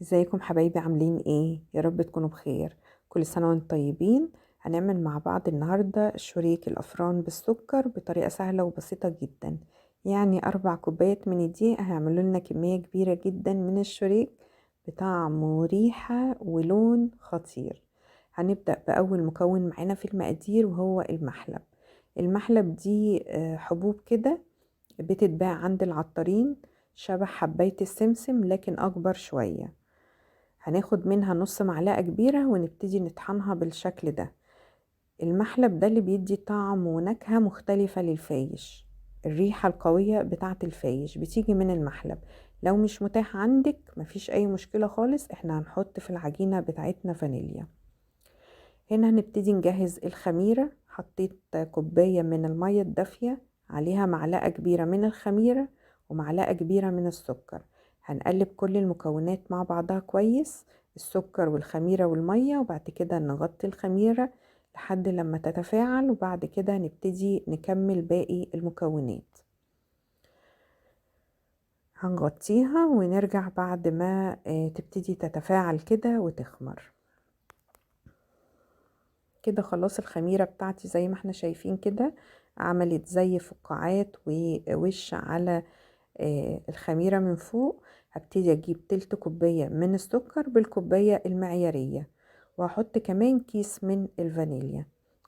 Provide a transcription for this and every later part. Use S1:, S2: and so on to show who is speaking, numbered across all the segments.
S1: ازيكم حبايبي عاملين ايه؟ يا رب تكونوا بخير. كل سنة وانتم طيبين. هنعمل مع بعض النهاردة شريك الأفران بالسكر بطريقة سهلة وبسيطة جدا. يعني 4 كوبايات من الدقيق هيعملوا لنا كمية كبيرة جدا من الشريك بطعم وريحة ولون خطير. هنبدأ بأول مكون معانا في المقادير وهو المحلب. المحلب دي حبوب كده بتتباع عند العطارين، شبه حباية السمسم لكن أكبر شوية. هناخد منها نص معلقة كبيرة ونبتدي نطحنها بالشكل ده. المحلب ده اللي بيدي طعم ونكهة مختلفة للفايش. الريحة القوية بتاعة الفايش بتيجي من المحلب. لو مش متاح عندك مفيش أي مشكلة خالص، احنا هنحط في العجينة بتاعتنا فانيليا. هنا هنبتدي نجهز الخميرة. حطيت كوباية من المية الدافية، عليها معلقة كبيرة من الخميرة ومعلقة كبيرة من السكر. هنقلب كل المكونات مع بعضها كويس، السكر والخميرة والمية، وبعد كده نغطي الخميرة لحد لما تتفاعل، وبعد كده نبتدي نكمل باقي المكونات. هنغطيها ونرجع بعد ما تبتدي تتفاعل كده وتخمر. كده خلاص الخميرة بتاعتي زي ما احنا شايفين كده عملت زي فقاعات ووش على الخميرة من فوق. هبتدي اجيب تلت كوباية من السكر بالكوباية المعيارية، وهحط كمان كيس من الفانيليا.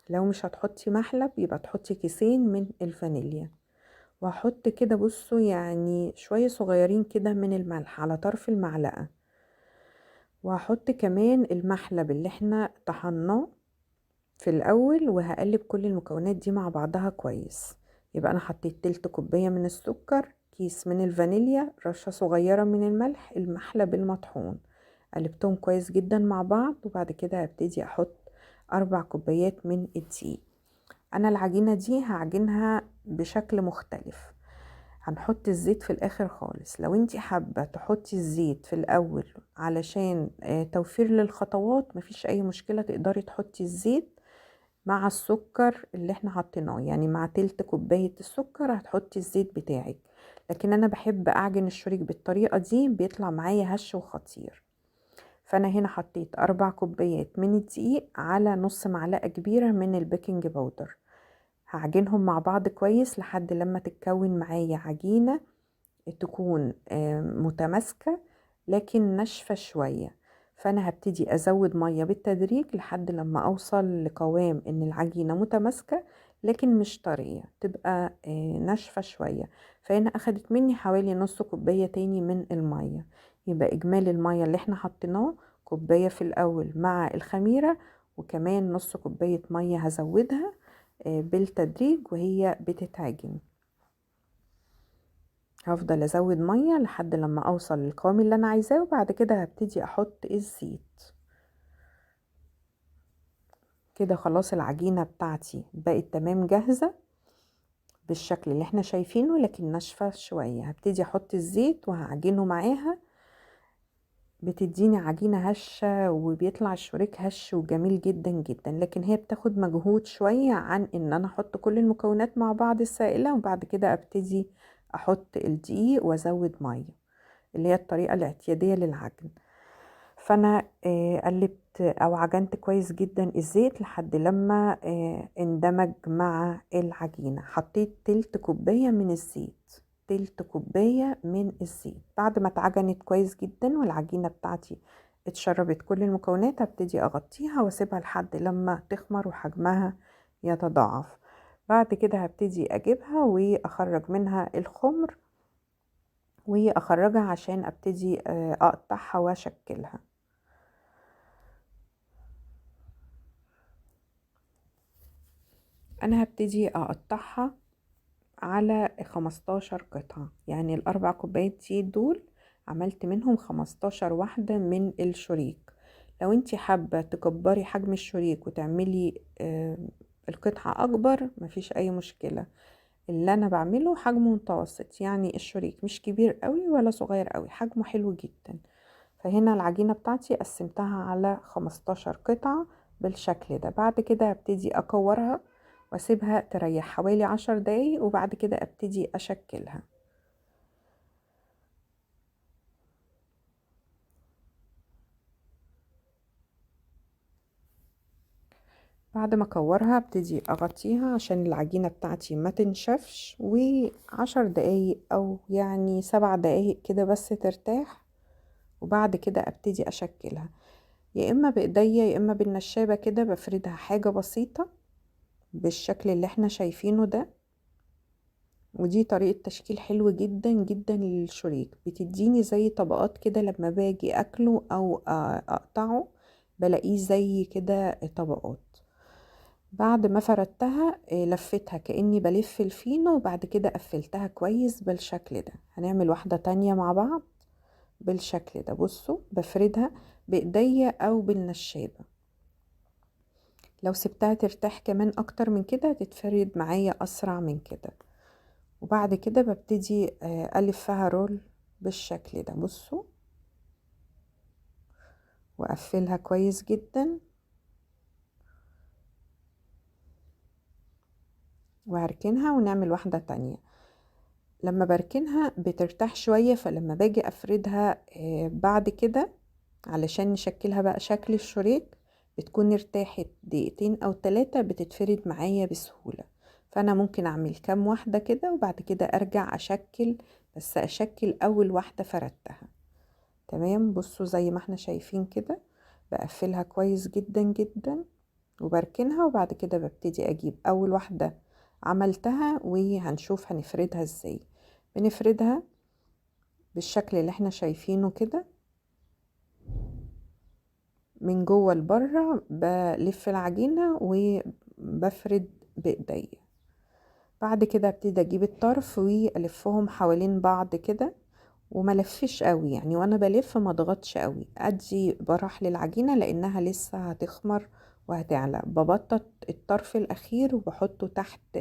S1: لو مش هتحطي محلب يبقى تحطي كيسين من الفانيليا. وهحط كده بصوا يعني شوية صغيرين كده من الملح على طرف المعلقة. وهحط كمان المحلب اللي احنا طحناه في الأول، وهقلب كل المكونات دي مع بعضها كويس. يبقى أنا حطيت تلت كوباية من السكر، كيس من الفانيليا، رشة صغيرة من الملح، المحلب المطحون. قلبتهم كويس جدا مع بعض، وبعد كده هبتدي أحط 4 كوبايات من الدقيق. أنا العجينة دي هعجنها بشكل مختلف. هنحط الزيت في الآخر خالص. لو انتي حابة تحطي الزيت في الأول علشان توفير للخطوات مفيش أي مشكلة، تقدري تحطي الزيت مع السكر اللي احنا حطيناه. يعني مع تلت كوباية السكر هتحطي الزيت بتاعك، لكن انا بحب اعجن الشريك بالطريقة دي، بيطلع معايا هش وخطير. فانا هنا حطيت 4 كوبايات من الدقيق على نص معلقة كبيرة من البيكنج باودر. هعجنهم مع بعض كويس لحد لما تتكون معايا عجينة تكون متماسكة لكن ناشفة شوية. فأنا هبتدي أزود مية بالتدريج لحد لما أوصل لقوام إن العجينة متماسكة لكن مش طرية، تبقى ناشفة شوية. فهنا أخدت مني حوالي نص كوباية تاني من المية. يبقى إجمالي المية اللي احنا حطيناه كوباية في الأول مع الخميرة، وكمان نص كوباية مية هزودها بالتدريج وهي بتتعجن. هفضل ازود مية لحد لما اوصل للقوام اللي انا عايزاه، وبعد كده هبتدي احط الزيت. كده خلاص العجينة بتاعتي بقت تمام جاهزة بالشكل اللي احنا شايفينه لكن ناشفة شوية. هبتدي احط الزيت وهعجنه معاها. بتديني عجينة هشة وبيطلع الشريك هش وجميل جدا جدا، لكن هي بتاخد مجهود شوية عن ان انا احط كل المكونات مع بعض السائلة وبعد كده ابتدي احط الدقيق وازود مية، اللي هي الطريقة الاعتيادية للعجن. فانا قلبت او عجنت كويس جدا الزيت لحد لما اندمج مع العجينة. حطيت تلت كوباية من الزيت، تلت كوباية من الزيت. بعد ما اتعجنت كويس جدا والعجينة بتاعتي اتشربت كل المكونات، هبتدي اغطيها واسيبها لحد لما تخمر وحجمها يتضاعف. بعد كده هبتدي اجيبها واخرج منها الخمر واخرجها عشان ابتدي اقطعها واشكلها. انا هبتدي اقطعها على 15 قطعة. يعني ال4 كوبايات دي دول عملت منهم 15 واحدة من الشريك. لو انتي حابة تكبري حجم الشريك وتعملي القطعة اكبر مفيش اي مشكلة. اللي انا بعمله حجمه متوسط، يعني الشريك مش كبير قوي ولا صغير قوي، حجمه حلو جدا. فهنا العجينة بتاعتي قسمتها على 15 قطعة بالشكل ده. بعد كده هبتدي اكورها واسيبها تريح حوالي 10 دقايق، وبعد كده ابتدي اشكلها. بعد ما اكورها ابتدي اغطيها عشان العجينة بتاعتي ما تنشفش، و10 دقايق او يعني 7 دقايق كده بس ترتاح. وبعد كده ابتدي اشكلها، يا اما بايديا يا اما بالنشابة كده، بفردها حاجة بسيطة بالشكل اللي احنا شايفينه ده. ودي طريقة تشكيل حلو جدا جدا للشريك، بتديني زي طبقات كده لما باجي اكله او اقطعه بلاقيه زي كده طبقات. بعد ما فردتها لفتها كأني بلف الفينو، وبعد كده قفلتها كويس بالشكل ده. هنعمل واحدة تانية مع بعض بالشكل ده. بصوا بفردها بايديا او بالنشابة، لو سبتها ترتاح كمان اكتر من كده تتفرد معايا اسرع من كده. وبعد كده ببتدي ألفها رول بالشكل ده. بصوا وأقفلها كويس جدا وهركنها ونعمل واحدة تانية. لما بركنها بترتاح شوية، فلما باجي أفردها بعد كده علشان نشكلها بقى شكل الشريك بتكون ارتاحت دقيقتين أو 3، بتتفرد معايا بسهولة. فأنا ممكن أعمل كام واحدة كده وبعد كده أرجع أشكل، بس أشكل أول واحدة فردتها. تمام. بصوا زي ما احنا شايفين كده بقفلها كويس جدا جدا وبركنها، وبعد كده ببتدي اجيب اول واحدة عملتها وهنشوف هنفردها ازاي. بنفردها بالشكل اللي احنا شايفينه كده من جوه لبره، بلف العجينة وبفرد بايديا. بعد كده ابتدي اجيب الطرف والفهم حوالين بعض كده، وما لفش قوي يعني، وانا بلف ما ضغطش قوي، ادي براح للعجينة لانها لسه هتخمر وهتعلى. ببطط الطرف الاخير وبحطه تحت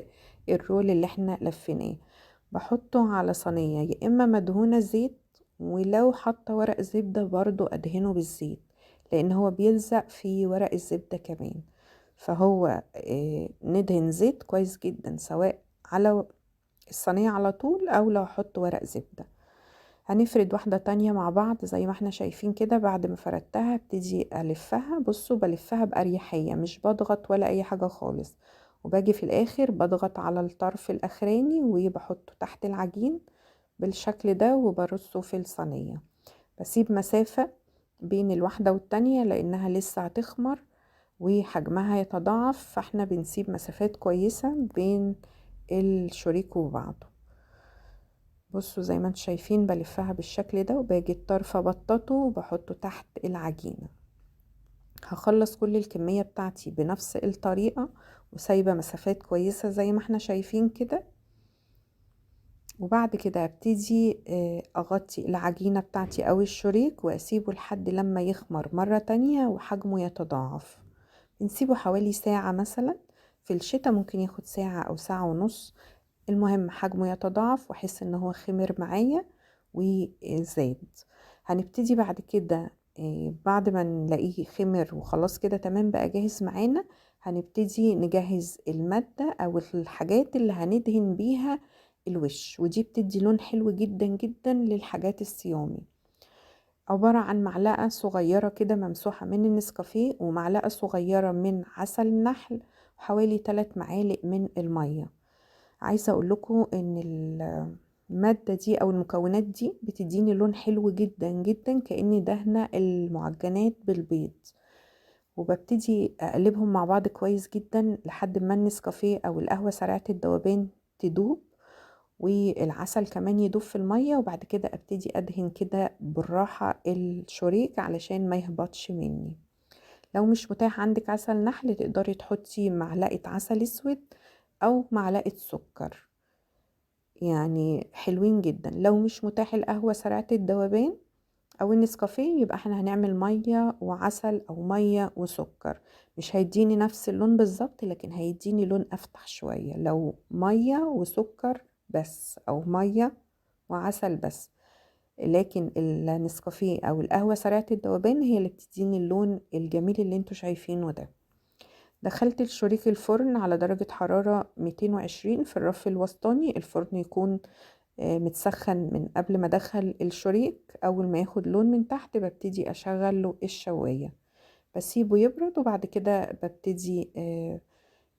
S1: الرول اللي احنا لفيناه، بحطه على صينية يا اما مدهونة زيت، ولو حاطه ورق زبدة برضو ادهنه بالزيت لان هو بيلزق في ورق الزبدة كمان. فهو ندهن زيت كويس جدا سواء على الصينية على طول او لو احط ورق زبدة. هنفرد واحدة تانية مع بعض زي ما احنا شايفين كده. بعد ما فردتها ابتدي ألفها. بصوا بلفها بأريحية، مش بضغط ولا أي حاجة خالص، وباجي في الآخر بضغط على الطرف الأخراني وبحطه تحت العجين بالشكل ده وبرصه في الصينية. بسيب مسافة بين الواحدة والتانية لأنها لسه هتخمر وحجمها يتضاعف، فاحنا بنسيب مسافات كويسة بين الشريك وبعضه. بصوا زي ما انتم شايفين بلفها بالشكل ده، وباجي الطرف ابططه وبحطه تحت العجينة. هخلص كل الكمية بتاعتي بنفس الطريقة وسايبة مسافات كويسة زي ما احنا شايفين كده. وبعد كده ابتدي اغطي العجينة بتاعتي او الشريك واسيبه لحد لما يخمر مرة تانية وحجمه يتضاعف. بنسيبه حوالي ساعة مثلا، في الشتاء ممكن ياخد ساعة او ساعة ونص. المهم حجمه يتضاعف واحس ان هو خمر معايا وزاد. هنبتدي بعد كده بعد ما نلاقيه خمر وخلاص كده تمام بقى جاهز معانا، هنبتدي نجهز المادة او الحاجات اللي هندهن بيها الوش، ودي بتدي لون حلو جدا جدا للحاجات الصيامي. عبارة عن معلقة صغيرة كده ممسوحة من النسكافيه، ومعلقة صغيرة من عسل النحل، وحوالي 3 معالق من المية. عايزة اقول لكم ان المادة دي او المكونات دي بتديني لون حلو جدا جدا كأني دهنة المعجنات بالبيض. وببتدي اقلبهم مع بعض كويس جدا لحد ما النسكافيه او القهوة سريعة الذوبان تدوب والعسل كمان يدوب في المية. وبعد كده ابتدي ادهن كده بالراحة الشريك علشان ما يهبطش مني. لو مش متاح عندك عسل نحل تقدري تحطي معلقة عسل اسود او معلقة سكر، يعني حلوين جدا. لو مش متاح القهوة سريعة الذوبان او النسكافيه يبقى احنا هنعمل مية وعسل او مية وسكر. مش هيديني نفس اللون بالظبط لكن هيديني لون افتح شوية لو مية وسكر بس او مية وعسل بس. لكن النسكافيه او القهوة سريعة الذوبان هي اللي بتديني اللون الجميل اللي انتوا شايفينه ده. دخلت الشريك الفرن على درجة حرارة 220 في الرف الوسطاني. الفرن يكون متسخن من قبل ما ادخل الشريك. اول ما ياخد لون من تحت ببتدي اشغل له الشواية. بسيبه يبرد وبعد كده ببتدي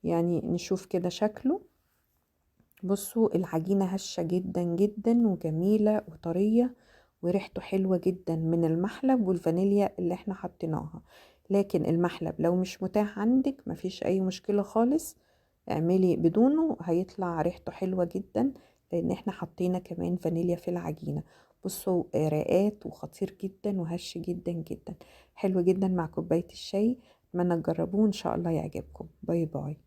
S1: يعني نشوف كده شكله. بصوا العجينة هشة جدا جدا وجميلة وطرية وريحته حلوة جدا من المحلب والفانيليا اللي احنا حطيناها. لكن المحلب لو مش متاح عندك مفيش اي مشكلة خالص، اعملي بدونه هيطلع ريحته حلوة جدا، لان احنا حطينا كمان فانيليا في العجينة. بصوا رقات وخطير جدا وهش جدا جدا، حلو جدا مع كوباية الشاي. اتمنى تجربوه ان شاء الله يعجبكم. باي باي.